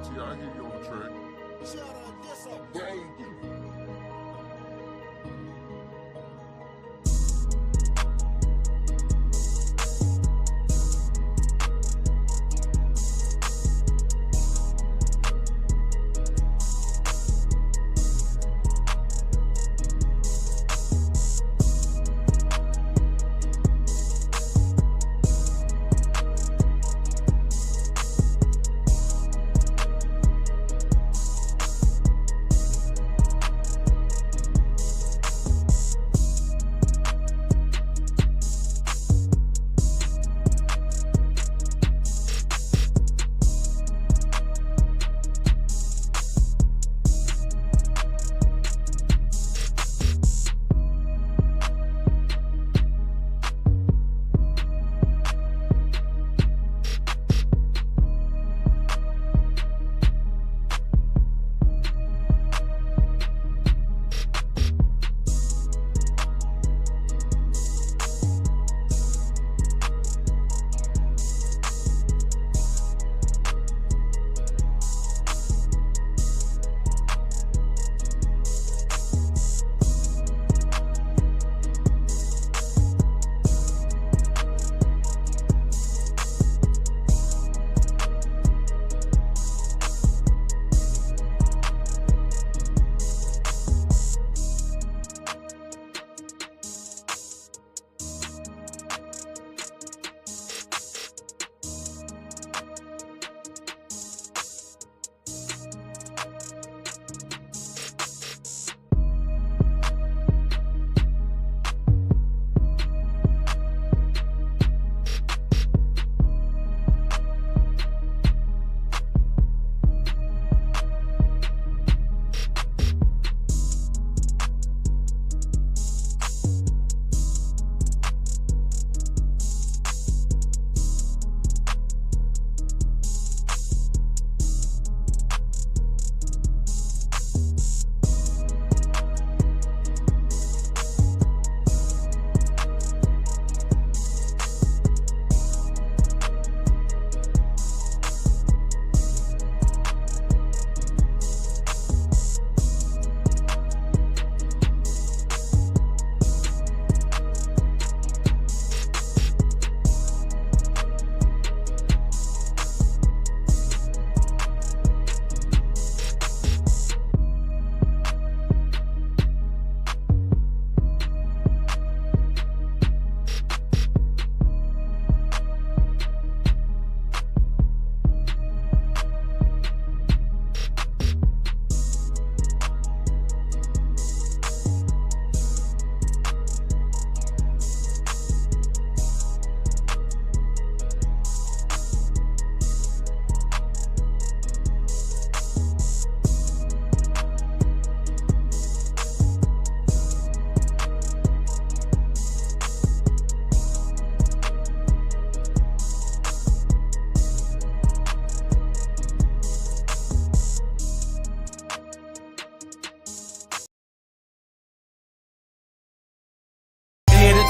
Yeah, I hear you on the track. Shout out, this a baby.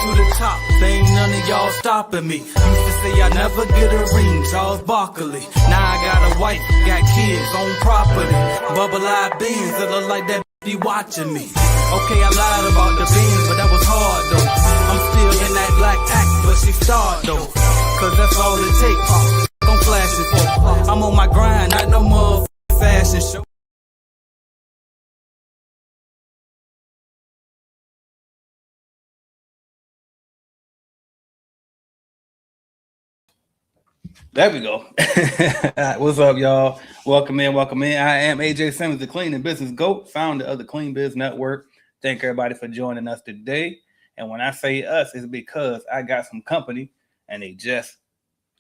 To the top, there ain't none of y'all stopping me. Used to say I never get a ring, Charles Barkley. Now I got a wife, got kids, own property. Bubble-eyed beans that look like that be watching me. Okay, I lied about the beans, but that was hard though. I'm still in that black act, but she starred though. Cause that's all it takes. I'm flashing for. I'm on my grind, not no motherfucking fashion show. There we go. What's up, y'all? Welcome in, welcome in. I am AJ Simmons, the Clean and Business GOAT, founder of the Clean Biz Network. Thank everybody for joining us today. And when I say us, it's because I got some company and they just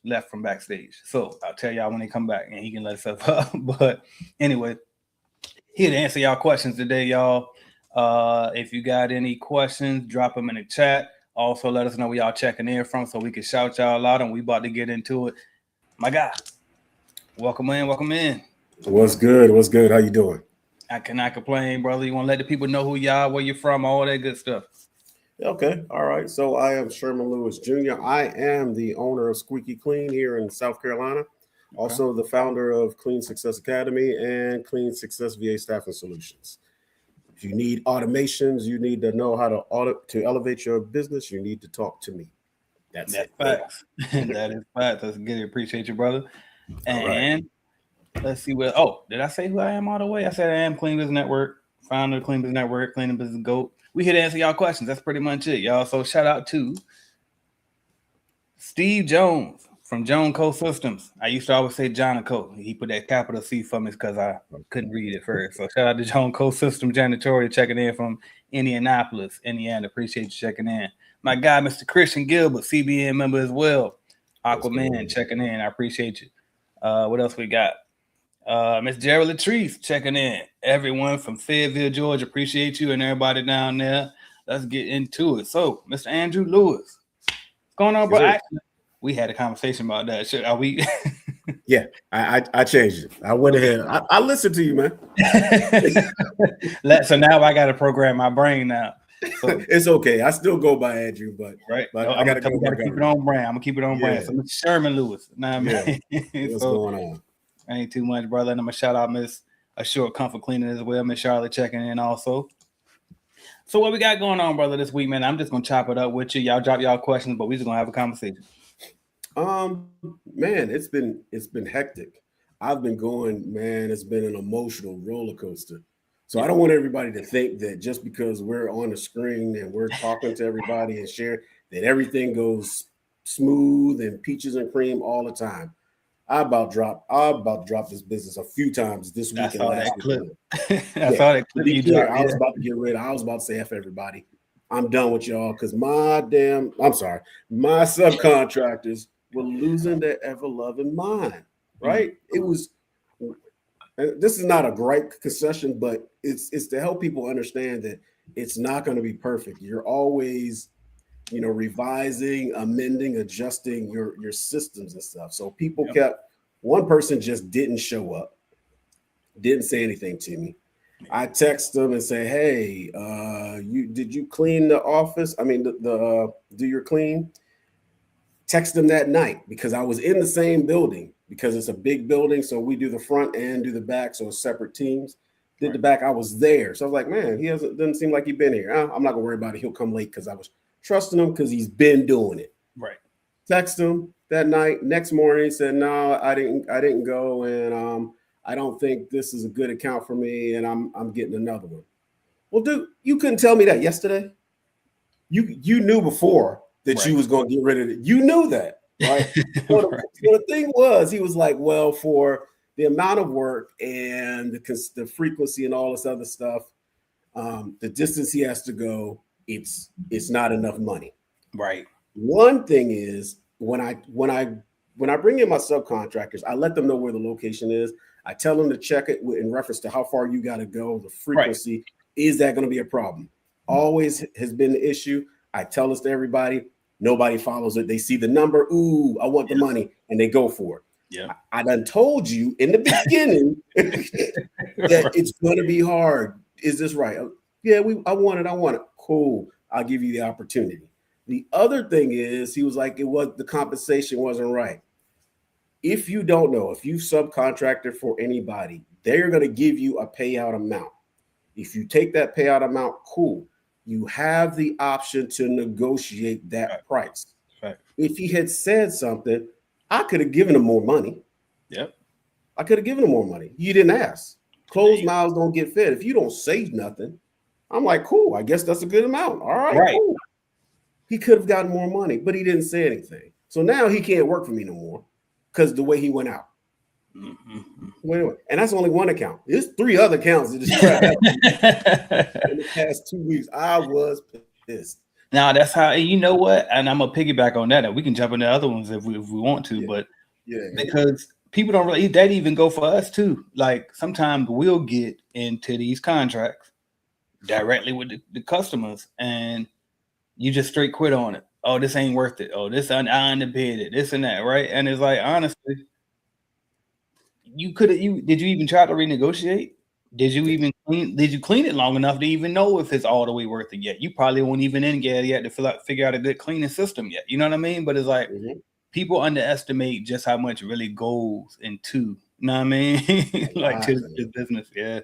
left from backstage. So I'll tell y'all when they come back and he can let us up. But anyway, here to answer y'all questions today, y'all. If you got any questions, drop them in the chat. Also, let us know where y'all checking in from so we can shout y'all out, and we about to get into it. My guy, welcome in, welcome in. What's good? What's good? How you doing? I cannot complain, brother. You want to let the people know who you are, where you're from, all that good stuff. Okay, all right. So I am Sherman Lewis Jr. I am the owner of Squeaky Clean here in South Carolina. Also the founder of Clean Success Academy and Clean Success VA Staffing Solutions. If you need automations, you need to know how to elevate your business, you need to talk to me. That's it. Facts. That is facts. Let's get it. Appreciate you, brother. All And let's see what. Oh, did I say who I am all the way? I said I am Clean Business Network, founder of Clean Business Network, Clean Business Goat. We here to answer y'all questions. That's pretty much it, y'all. So shout out to Steve Jones from Jones Co Systems. I used to always say John Co. He put that capital C for me because I couldn't read it first. So shout out to Jones Co Systems Janitorial checking in from Indianapolis, Indiana. Appreciate you checking in. My guy, Mr. Christian Gilbert, CBN member as well. Aquaman checking in. I appreciate you. What else we got? Miss Gerald Latrice checking in. Everyone from Fayetteville, Georgia, appreciate you and everybody down there. Let's get into it. So, Mr. Andrew Lewis, what's going on, bro? Actually, we had a conversation about that. Are we? Yeah, I changed it. I went ahead. I listened to you, man. So now I got to program my brain now. So, it's okay. I still go by Andrew, but But I gotta keep it on brand. I'm gonna keep it on brand. So Mr. Sherman Lewis. What's going on? Ain't too much, brother. And I'm gonna shout out Miss Assured Comfort Cleaning as well. Miss Charlotte checking in also. So what we got going on, brother, this week, man? I'm just gonna chop it up with you. Y'all drop y'all questions, but we just gonna have a conversation. Man, it's been hectic. I've been going, man. It's been an emotional roller coaster. So I don't want everybody to think that just because we're on the screen and we're talking to everybody and share that everything goes smooth and peaches and cream all the time. I'm about to drop this business a few times this week and last week. I saw that clip you dropped. I was about to get rid of. I was about to say F everybody. I'm done with y'all because my subcontractors were losing their ever-loving mind. Right? It was. This is not a great concession, but it's to help people understand that it's not going to be perfect. You're always, revising, amending, adjusting your systems and stuff. So people one person just didn't show up, didn't say anything to me. I text them and say, hey, did you clean the office? I mean, do your clean? Text them that night because I was in the same building because it's a big building. So we do the front and do the back. So it's separate teams. Did the back. I was there. So I was like, man, doesn't seem like he's been here. I'm not gonna worry about it. He'll come late because I was trusting him because he's been doing it. Right. Text him that night. Next morning, he said, no, I didn't go. And I don't think this is a good account for me. And I'm getting another one. Well, dude, you couldn't tell me that yesterday. You knew before that you was going to get rid of it. You knew that, right? So the thing was, he was like, well, for the amount of work and the frequency and all this other stuff, the distance he has to go, it's not enough money. Right. One thing is when I bring in my subcontractors, I let them know where the location is. I tell them to check it in reference to how far you got to go, the frequency. Right. Is that going to be a problem? Always has been the issue. I tell this to everybody. Nobody follows it. They see the number. Ooh, I want the money, and they go for it. Yeah, I done told you in the beginning that it's going to be hard. Is this right? Yeah, I want it. Cool. I'll give you the opportunity. The other thing is, he was like, the compensation wasn't right. If you don't know, if you subcontracted for anybody, they're going to give you a payout amount. If you take that payout amount, cool. You have the option to negotiate that price. Right. If he had said something, I could have given him more money. Yep. I could have given him more money. You didn't ask. Closed mouths don't get fed. If you don't say nothing, I'm like, cool. I guess that's a good amount. All right. Cool. He could have gotten more money, but he didn't say anything. So now he can't work for me no more because the way he went out. Mm-hmm. And that's only one account. There's 3 other accounts that just crap in the past 2 weeks. I was pissed. Now that's how, you know what? And I'm gonna piggyback on that. And we can jump into other ones if we want to, but because people don't really that even go for us too. Like sometimes we'll get into these contracts directly with the customers, and you just straight quit on it. Oh, this ain't worth it. Oh, this I underpaid it. This and that, right? And it's like honestly. Did you even try to renegotiate? Did you clean it long enough to even know if it's all the way worth it yet? You probably won't even in yet to figure out a good cleaning system yet. You know what I mean? But it's like people underestimate just how much really goes into, you know what I mean? Like to the business. Yeah.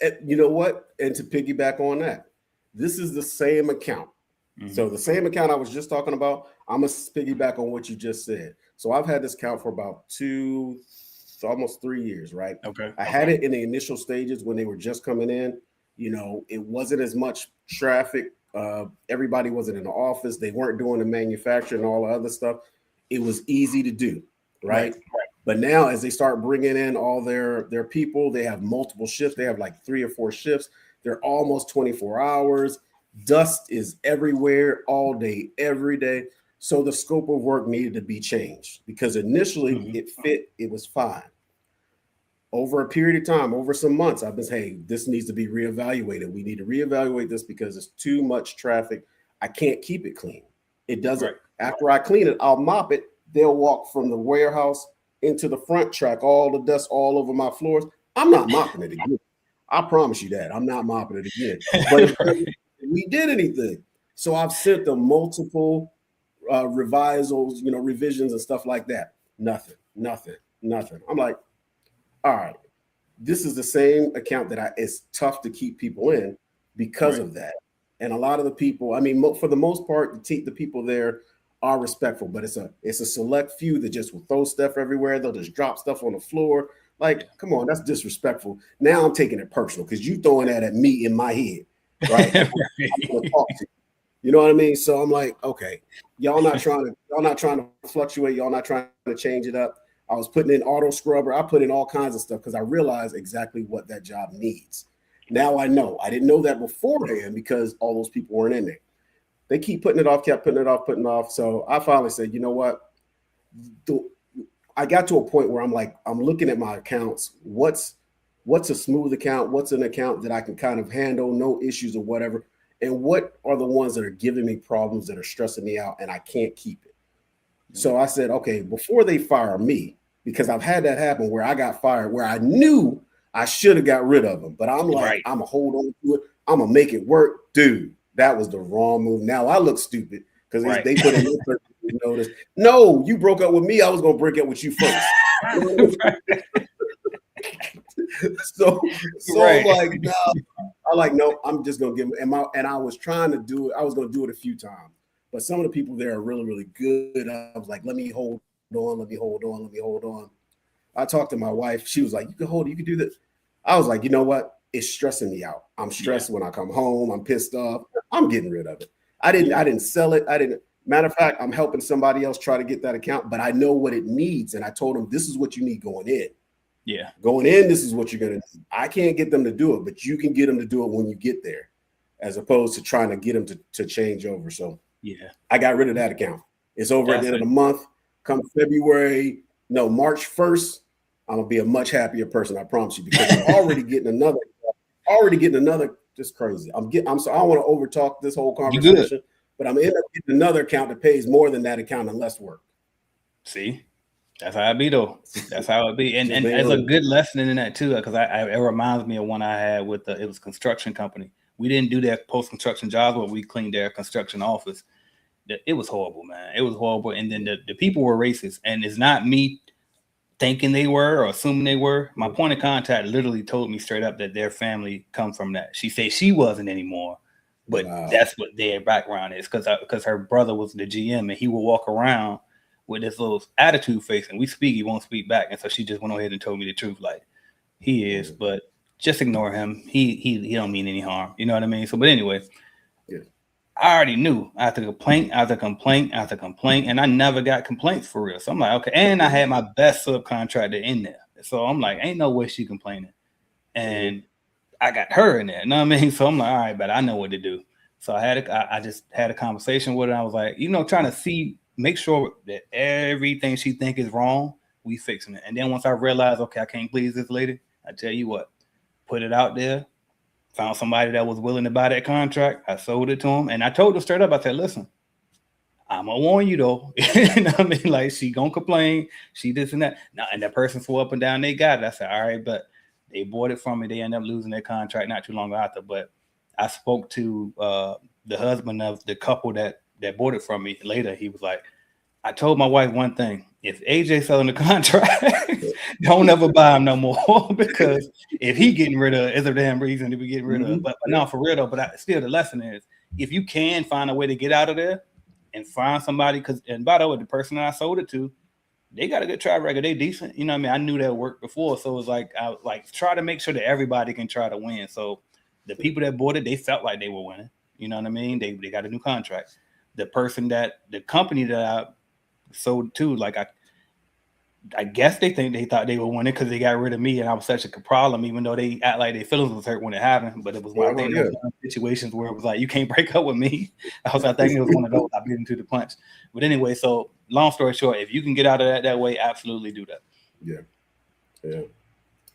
And you know what? And to piggyback on that, this is the same account. Mm-hmm. So the same account I was just talking about, I'm going to piggyback on what you just said. So I've had this account for about almost 3 years, right? Okay. I had it in the initial stages when they were just coming in. You know, it wasn't as much traffic. Everybody wasn't in the office. They weren't doing the manufacturing and all the other stuff. It was easy to do, right? But now as they start bringing in all their people, they have multiple shifts. They have like 3 or 4 shifts. They're almost 24 hours. Dust is everywhere, all day, every day. So the scope of work needed to be changed because initially it fit, it was fine. Over a period of time, over some months, I've been saying, hey, this needs to be reevaluated. We need to reevaluate this because it's too much traffic. I can't keep it clean. It doesn't. After I clean it, I'll mop it. They'll walk from the warehouse into the front track, all the dust all over my floors. I'm not mopping it again. I promise you that. I'm not mopping it again. But we did anything. So I've sent them multiple revisals, revisions and stuff like that. Nothing. I'm like, all right, this is the same account that it's tough to keep people in because of that. And a lot of the people, I mean, for the most part, the people there are respectful, but it's a select few that just will throw stuff everywhere. They'll just drop stuff on the floor. Like, come on, that's disrespectful. Now I'm taking it personal because you throwing that at me in my head, right? I'm gonna talk to you. You know what I mean? So I'm like, okay, y'all not trying to fluctuate. Y'all not trying to change it up. I was putting in auto scrubber. I put in all kinds of stuff because I realized exactly what that job needs. Now I know. I didn't know that beforehand because all those people weren't in there. They keep putting it off, kept putting it off. So I finally said, you know what? I got to a point where I'm like, I'm looking at my accounts. What's a smooth account? What's an account that I can kind of handle, no issues or whatever? And what are the ones that are giving me problems that are stressing me out and I can't keep it? So I said, okay, before they fire me, because I've had that happen where I got fired, where I knew I should have got rid of them, but I'm like, I'm gonna hold on to it. I'm gonna make it work. Dude, that was the wrong move. Now I look stupid because they put in their notice. No, you broke up with me. I was gonna break up with you first. so I'm like, no. I'm like, no, I'm just gonna give them. And I was trying to do it. I was gonna do it a few times, but some of the people there are really, really good. I was like, let me hold on. I talked to my wife. She was like, you can hold it. You can do this. I was like, you know what? It's stressing me out. I'm stressed when I come home. I'm pissed off. I'm getting rid of it. I didn't sell it. Matter of fact, I'm helping somebody else try to get that account, but I know what it needs. And I told them, this is what you need going in. Yeah. Going in, this is what you're going to do. I can't get them to do it, but you can get them to do it when you get there, as opposed to trying to get them to change over. So yeah, I got rid of that account. It's over at the end of the month. Come March 1st, I'm gonna be a much happier person. I promise you, because I'm already getting another. Just crazy. So I don't want to over talk this whole conversation, but I'm end up getting another account that pays more than that account and less work. See, that's how it be though. That's how it be, and there's a good lesson in that too, because it reminds me of one I had with it was a construction company. We didn't do their post construction jobs, but we cleaned their construction office. It was horrible, man. It was horrible, and then the people were racist, and it's not me thinking they were or assuming they were. My point of contact literally told me straight up that their family come from that. She said she wasn't anymore, but that's what their background is, because her brother was the GM and he would walk around with this little attitude face, and he won't speak back, and so she just went ahead and told me the truth, like he is, but just ignore him. He don't mean any harm. You know what I mean? So, but anyway. I already knew after complaint, and I never got complaints for real. So I'm like, okay. And I had my best subcontractor in there. So I'm like, ain't no way she complaining. And I got her in there. You know what I mean? So I'm like, all right, but I know what to do. So I just had a conversation with her. I was like, trying to make sure that everything she think is wrong, we fixing it. And then once I realized, okay, I can't please this lady, I tell you what, put it out there. Found somebody that was willing to buy that contract. I sold it to him, and I told her straight up. I said, "Listen, I'm gonna warn you though. You know what I mean? Like she gonna complain. She this and that. Now, and that person swore up and down. They got it. I said, all right, but they bought it from me. They ended up losing their contract not too long after. But I spoke to the husband of the couple that bought it from me later. He was like, I told my wife one thing: if AJ selling the contract, don't ever buy him no more because if he getting rid of, it's a damn reason to be getting rid of. But no, for real though. But still, the lesson is if you can find a way to get out of there and find somebody, because and by the way, the person that I sold it to, they got a good track record. They decent, you know what I mean? I knew that worked before, so it was like I like try to make sure that everybody can try to win. So the people that bought it, they felt like they were winning. You know what I mean? They got a new contract. The company that I sold to, like I guess they thought they were winning because they got rid of me and I was such a problem, even though they act like their feelings was hurt when it happened. But it was one of those situations where it was like, you can't break up with me. I think it was one of those. I beat him to the punch. But anyway, so long story short, if you can get out of that way, absolutely do that. Yeah.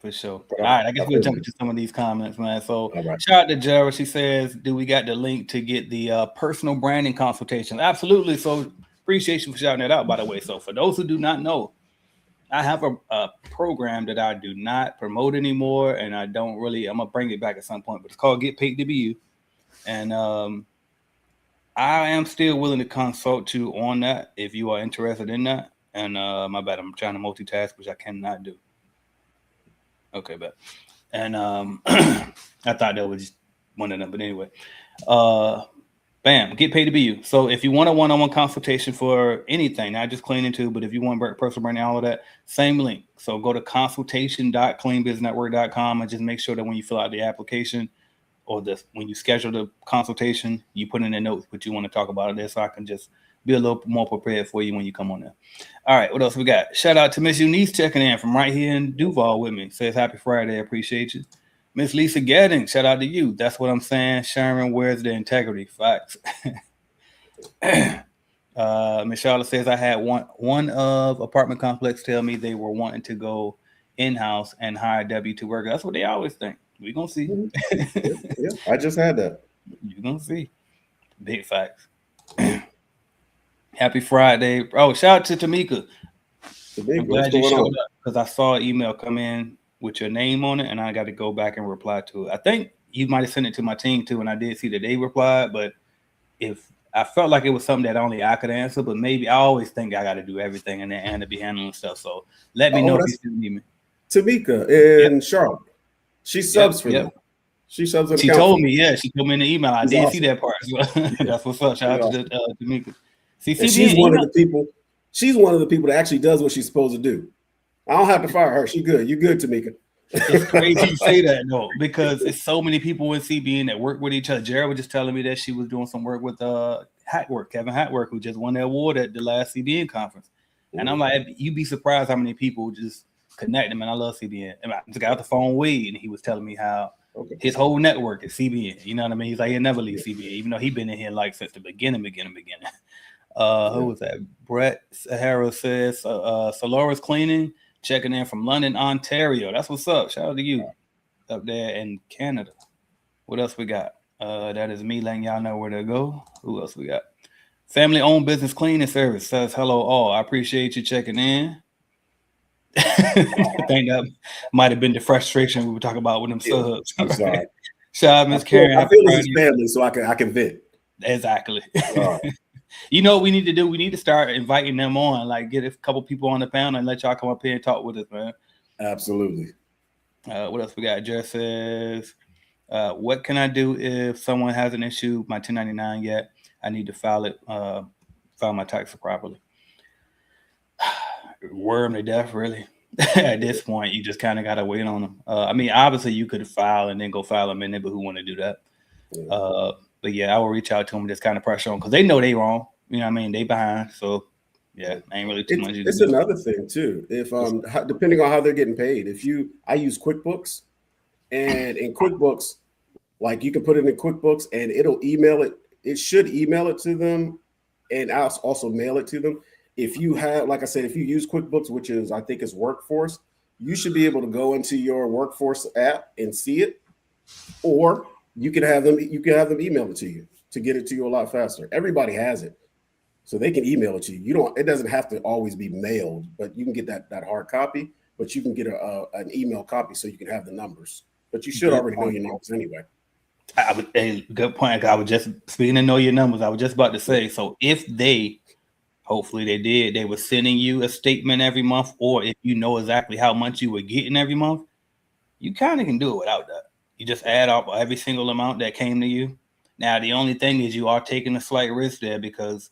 For sure. All right, I guess we'll jump into some of these comments, man. So shout out to Jared. She says, do we got the link to get the personal branding consultation? Absolutely. So appreciate you for shouting that out, by the way. So for those who do not know, I have a program that I do not promote anymore, and I'm gonna bring it back at some point, but it's called Get Paid to Be You. And I am still willing to consult you on that if you are interested in that. And my bad, I'm trying to multitask, which I cannot do. Okay, but and I thought that was just one of them, but anyway, bam, Get Paid to Be You. So if you want a one-on-one consultation for anything, not just cleaning too, but if you want personal branding, all of that, same link. So go to consultation.cleanbusinessnetwork.com and just make sure that when you fill out the application or when you schedule the consultation, you put in the notes what you want to talk about there, so I can just be a little more prepared for you when you come on there. All right, what else we got? Shout out to Miss Eunice checking in from right here in Duval with me. Says happy Friday. Appreciate you. Miss Lisa Gadding, shout out to you. That's what I'm saying. Sharon, where's the integrity? Facts. Miss Charlotte says I had one of apartment complex tell me they were wanting to go in-house and hire W2 workers. That's what they always think. We're gonna see. Yeah, I just had that. You're gonna see. Big facts. Happy Friday. Oh, shout out to Tamika. I'm glad you showed up because I saw an email come in with your name on it, and I got to go back and reply to it. I think you might have sent it to my team too, and I did see that they replied, but if I felt like it was something that only I could answer, but maybe I always think I got to do everything and then Anna be handling stuff. So let me know if you still need me. Tamika in Charlotte. She subs for them. She subs. She told me, she told me in the email. I did see that part. So that's what's up. Shout out to Tamika. She's one of the people. She's one of the people that actually does what she's supposed to do. I don't have to fire her. She good. You good, Tamika? It's crazy you say that though, because it's so many people in CBN that work with each other. Jared was just telling me that she was doing some work with Kevin Hatwork, who just won the award at the last CBN conference. And I'm like, you'd be surprised how many people just connect them. And I love CBN. And I just got off the phone with Wade, and he was telling me how his whole network is CBN. You know what I mean? He's like, he'll never leave CBN, even though he's been in here like since the beginning. Who was that? Brett Sahara says Solaris Cleaning, checking in from London, Ontario. That's what's up. Shout out to you up there in Canada. What else we got? That is me letting y'all know where to go. Who else we got? Family owned business cleaning service says hello all. I appreciate you checking in. I think that might have been the frustration we were talking about with them subs. I'm sorry. Shout out Miss Karen. I feel this is family, so I can vent. Exactly. You know what we need to do? We need to start inviting them on, like get a couple people on the panel and let y'all come up here and talk with us, man. Absolutely. What else we got? Jess says, what can I do if someone hasn't issued my 1099 yet? I need to file my taxes properly. Worm to death, really. At this point, you just kind of got to wait on them. I mean, obviously you could file and then go file them in there, but who want to do that? Yeah. But yeah, I will reach out to them. Just kind of pressure on because they know they wrong. You know what I mean? They behind. So yeah, ain't really too much. It's another thing too. If depending on how they're getting paid, I use QuickBooks, and in QuickBooks, like you can put it in QuickBooks and it'll email it. It should email it to them, and I'll also mail it to them. If you have, like I said, if you use QuickBooks, which is I think is Workforce, you should be able to go into your Workforce app and see it, or you can have them email it to you to get it to you a lot faster. Everybody has it, so they can email it to you. It doesn't have to always be mailed, but you can get that hard copy. But you can get an email copy so you can have the numbers. But you should already know your numbers anyway. Good point. I was just speaking to know your numbers. I was just about to say, so if they Hopefully they did. They were sending you a statement every month, or if you know exactly how much you were getting every month, you kind of can do it without that. You just add up every single amount that came to you. Now, the only thing is you are taking a slight risk there, because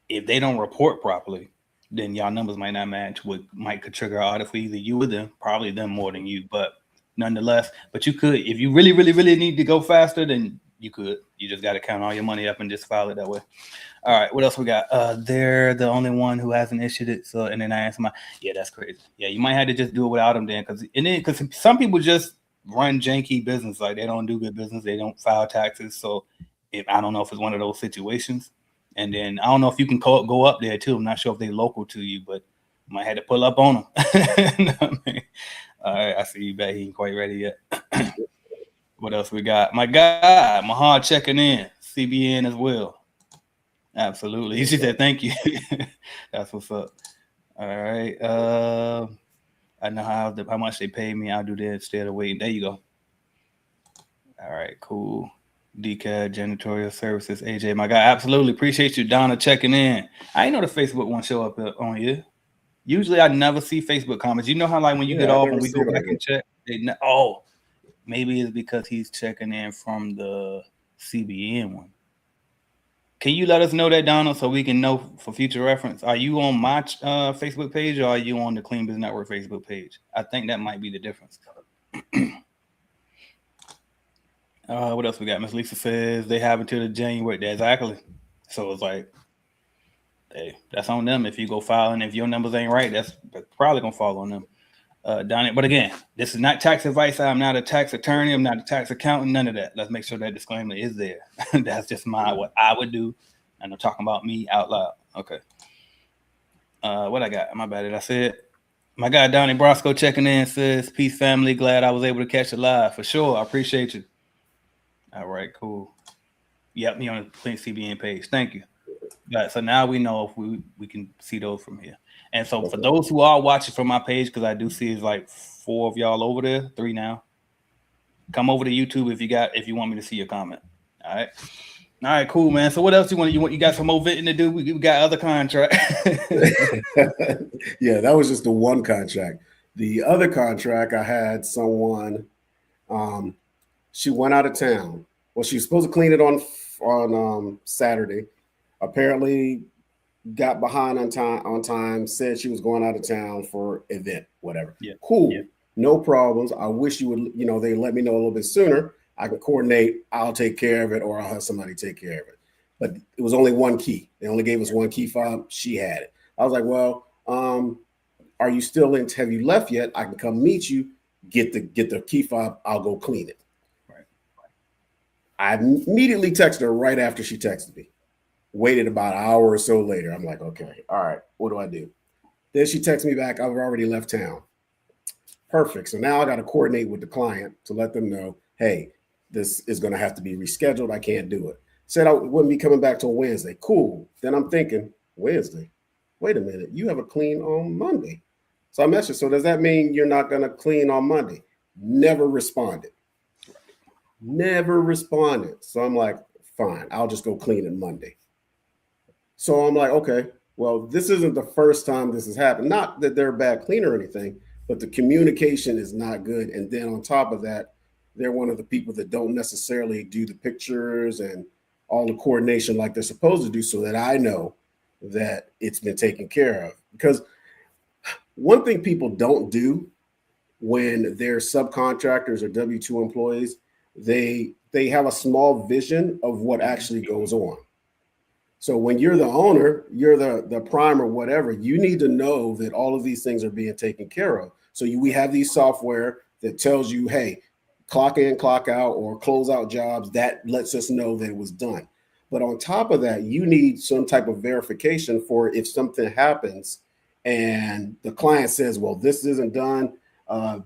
if they don't report properly, then y'all numbers might not match, what might could trigger an audit for either you or them, probably them more than you, but nonetheless. But you could, if you really, really, really need to go faster, then you could. You just got to count all your money up and just file it that way. All right, what else we got? They're the only one who hasn't issued it. So, and then I answer yeah, that's crazy. Yeah, you might have to just do it without them then, because some people just run janky business, like they don't do good business, they don't file taxes. So, I don't know if it's one of those situations. And then I don't know if you can go up there too. I'm not sure if they're local to you, but you might have to pull up on them. All right, I see you back. He ain't quite ready yet. What else we got? My guy, Mahad, checking in. CBN as well. Absolutely. He said thank you. That's what's up. All right. I know how much they pay me. I'll do that instead of waiting. There you go. All right, cool. DCAD Janitorial Services, AJ, my guy. Absolutely. Appreciate you, Donna, checking in. I didn't know the Facebook one show up on here. Usually I never see Facebook comments. You know how like when you get off and we go back and check, maybe it's because he's checking in from the CBN one. Can you let us know that, Donna, so we can know for future reference? Are you on my Facebook page, or are you on the Clean Biz Network Facebook page? I think that might be the difference. What else we got? Miss Lisa says they have until the January. Exactly. So it's like, hey, that's on them. If you go filing, if your numbers ain't right, that's probably gonna fall on them. Donnie, but again, this is not tax advice. I'm not a tax attorney. I'm not a tax accountant. None of that. Let's make sure that disclaimer is there. That's just what I would do, and I'm talking about me out loud. Okay. What I got? My bad. Did I say it? My guy Donnie Brosco checking in says, "Peace, family. Glad I was able to catch it live for sure. I appreciate you." All right, cool. Yep, me on the Clean CBN page. Thank you. Right, so now we know if we can see those from here. And so for those who are watching from my page, because I do see it's like 4 of y'all over there, 3 now. Come over to YouTube if you want me to see your comment. All right, cool, man. So what else you got some more vetting to do? We got other contract. Yeah, that was just the one contract. The other contract, I had someone. She went out of town. Well, she was supposed to clean it on Saturday. Apparently got behind on time, said she was going out of town for event, whatever. Yeah. Cool. Yeah. No problems. I wish you would, they let me know a little bit sooner. I can coordinate. I'll take care of it, or I'll have somebody take care of it. But it was only one key. They only gave us one key fob. She had it. I was like, well, are you still in? Have you left yet? I can come meet you, get the key fob. I'll go clean it. Right. I immediately texted her right after she texted me. Waited about an hour or so later. I'm like, okay, all right, what do I do? Then she texts me back, I've already left town. Perfect. So now I got to coordinate with the client to let them know, hey, this is going to have to be rescheduled. I can't do it. Said I wouldn't be coming back till Wednesday. Cool. Then I'm thinking, Wednesday? Wait a minute. You have a clean on Monday. So I messaged, so does that mean you're not going to clean on Monday? Never responded. So I'm like, fine, I'll just go clean it Monday. So I'm like, okay, well, this isn't the first time this has happened. Not that they're a bad cleaner or anything, but the communication is not good. And then on top of that, they're one of the people that don't necessarily do the pictures and all the coordination like they're supposed to do, so that I know that it's been taken care of. Because one thing people don't do when they're subcontractors or W-2 employees, they have a small vision of what actually goes on. So when you're the owner, you're the prime or whatever, you need to know that all of these things are being taken care of. So we have these software that tells you, hey, clock in, clock out, or close out jobs. That lets us know that it was done. But on top of that, you need some type of verification for if something happens and the client says, well, this isn't done.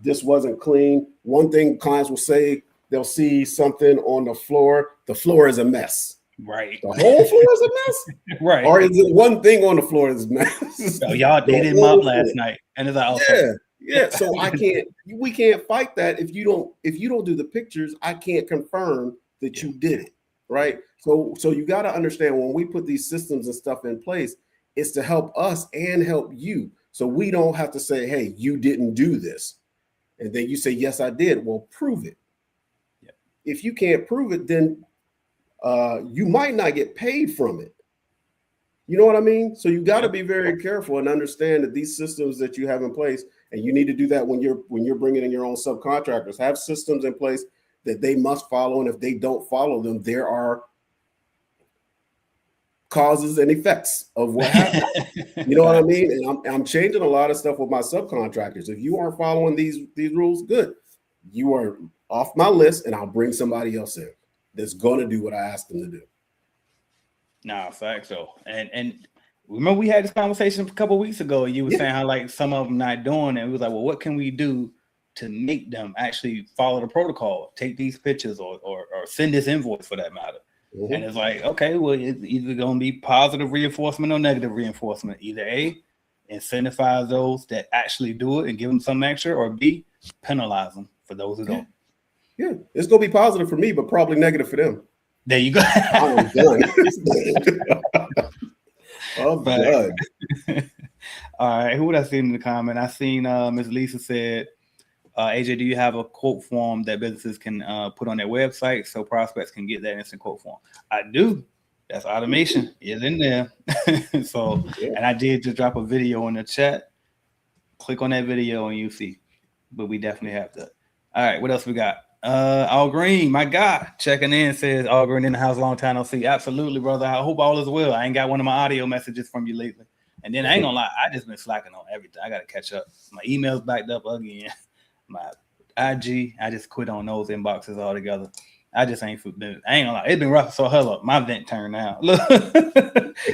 This wasn't clean. One thing clients will say, they'll see something on the floor. The floor is a mess. Right. The whole floor is a mess. Right. Or is it one thing on the floor is a mess? So y'all did mop last night. And it's like, okay. Yeah. So we can't fight that if you don't do the pictures. I can't confirm that you did it. right? So you got to understand when we put these systems and stuff in place, it's to help us and help you. So we don't have to say, hey, you didn't do this. And then you say, yes, I did. Well, prove it. Yeah. If you can't prove it, then you might not get paid from it. You know what I mean? So you got to be very careful and understand that these systems that you have in place, and you need to do that when you're bringing in your own subcontractors, have systems in place that they must follow. And if they don't follow them, there are causes and effects of what happened. You know what I mean? And I'm changing a lot of stuff with my subcontractors. If you aren't following these rules, good. You are off my list, and I'll bring somebody else in that's going to do what I asked them to do. Nah, fact so. And remember we had this conversation a couple of weeks ago, and you were saying how like some of them not doing it. It was like, well, what can we do to make them actually follow the protocol? Take these pictures or send this invoice for that matter. Mm-hmm. And it's like, okay, well, it's either going to be positive reinforcement or negative reinforcement. Either A, incentivize those that actually do it and give them some extra, or B, penalize them for those who don't. Yeah, it's going to be positive for me, but probably negative for them. There you go. I'm done. I'm done. All right. Who would I see in the comment? I seen Ms. Lisa said, AJ, do you have a quote form that businesses can put on their website so prospects can get that instant quote form? I do. That's automation. It's in there. So, and I did just drop a video in the chat. Click on that video and you see. But we definitely have that. All right. What else we got? All Green, my guy, checking in, says All Green in the house, long time no see. Absolutely, brother. I hope all is well. I ain't got one of my audio messages from you lately. And then I ain't gonna lie, I just been slacking on everything. I gotta catch up. My email's backed up again. My IG, I just quit on those inboxes altogether. I just ain't been. I ain't gonna lie, it's been rough. So hell up, my vent turned now. Look,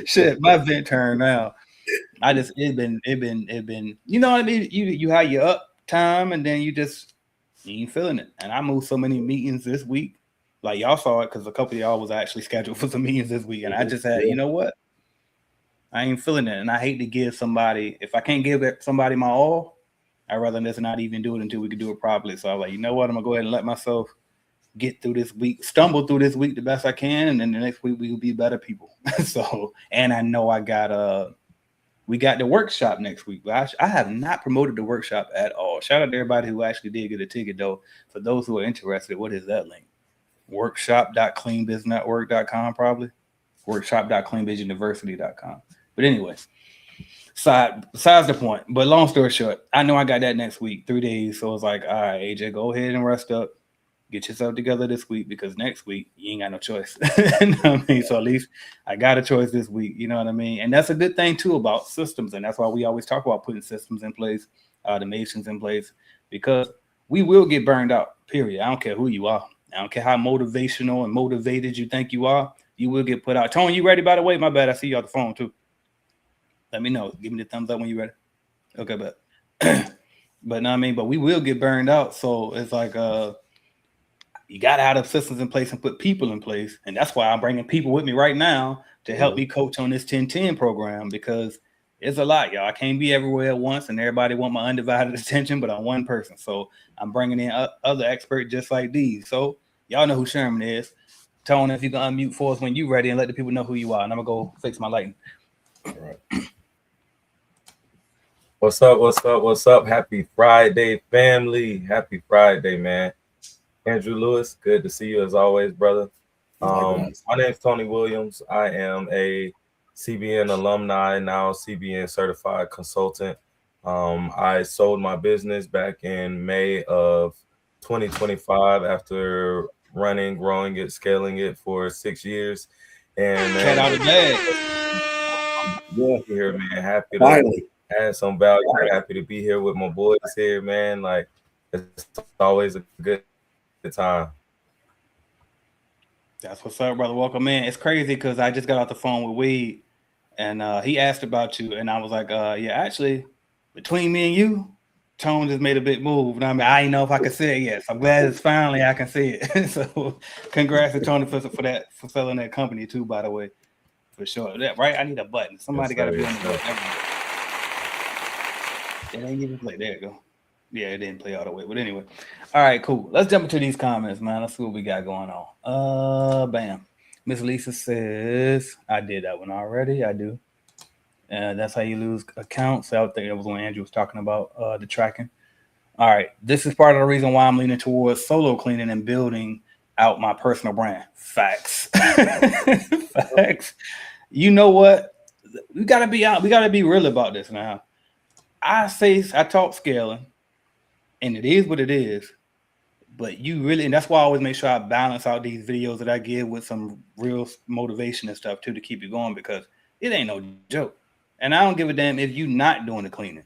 shit, my vent turned now. It's been. You know what I mean? You have your up time, and then you ain't feeling it. And I moved so many meetings this week. Like y'all saw it because a couple of y'all was actually scheduled for some meetings this week. And I just had, you know what? I ain't feeling it. And I hate to give somebody, if I can't give somebody my all, I'd rather just not even do it until we can do it properly. So I was like, you know what? I'm going to go ahead and let myself get through this week, stumble through this week the best I can. And then the next week we will be better people. So, and I know we got the workshop next week, but I have not promoted the workshop at all. Shout out to everybody who actually did get a ticket, though. For those who are interested, what is that link? Workshop.cleanbiznetwork.com, probably. Workshop.cleanbizuniversity.com. But anyway, besides the point. But long story short, I know I got that next week, 3 days. So it's like, all right, AJ, go ahead and rest up. Get yourself together this week because next week you ain't got no choice. You know what I mean? So at least I got a choice this week. You know what I mean? And that's a good thing too about systems. And that's why we always talk about putting systems in place, automations in place, because we will get burned out, period. I don't care who you are. I don't care how motivational and motivated you think you are. You will get put out. Tony, you ready, by the way? My bad. I see you on the phone too. Let me know. Give me the thumbs up when you're ready. Okay, but no, I mean, but we will get burned out. So it's like, you got to have systems in place and put people in place. And that's why I'm bringing people with me right now to help me coach on this 10-10 program, because it's a lot, y'all. I can't be everywhere at once and everybody want my undivided attention, but I'm one person. So I'm bringing in other experts just like these. So y'all know who Sherman is. Tone, if you can unmute for us when you're ready and let the people know who you are. And I'm going to go fix my lighting. All right. What's up? Happy Friday, family. Happy Friday, man. Andrew Lewis, good to see you as always, brother. My name is Tony Williams. I am a CBN alumni, now CBN certified consultant. I sold my business back in May of 2025 after running, growing it, scaling it for 6 years. And Cat out of bag. Here, man. Happy to add some value. Happy to be here with my boys here, man. Like, it's always a good time. That's what's up, brother. Welcome in. It's crazy because I just got off the phone with Weed, and he asked about you, and I was like, yeah, actually, between me and you, Tone just made a big move. And I mean, I didn't know if I could say it yet. So I'm glad it's finally I can say it. So congrats to Tony for selling that company too, by the way, for sure. That right? I need a button. Somebody got to be on the button. It ain't even play. There you go. Yeah, it didn't play all the way. But anyway. All right, cool. Let's jump into these comments, man. Let's see what we got going on. Bam. Miss Lisa says, I did that one already. I do. That's how you lose accounts. I think that was when Andrew was talking about the tracking. All right. This is part of the reason why I'm leaning towards solo cleaning and building out my personal brand. Facts. Facts. You know what? We gotta be out. We gotta be real about this now. I talk scaling, and it is what it is. But you really, and that's why I always make sure I balance out these videos that I give with some real motivation and stuff too to keep you going, because it ain't no joke. And I don't give a damn if you're not doing the cleaning.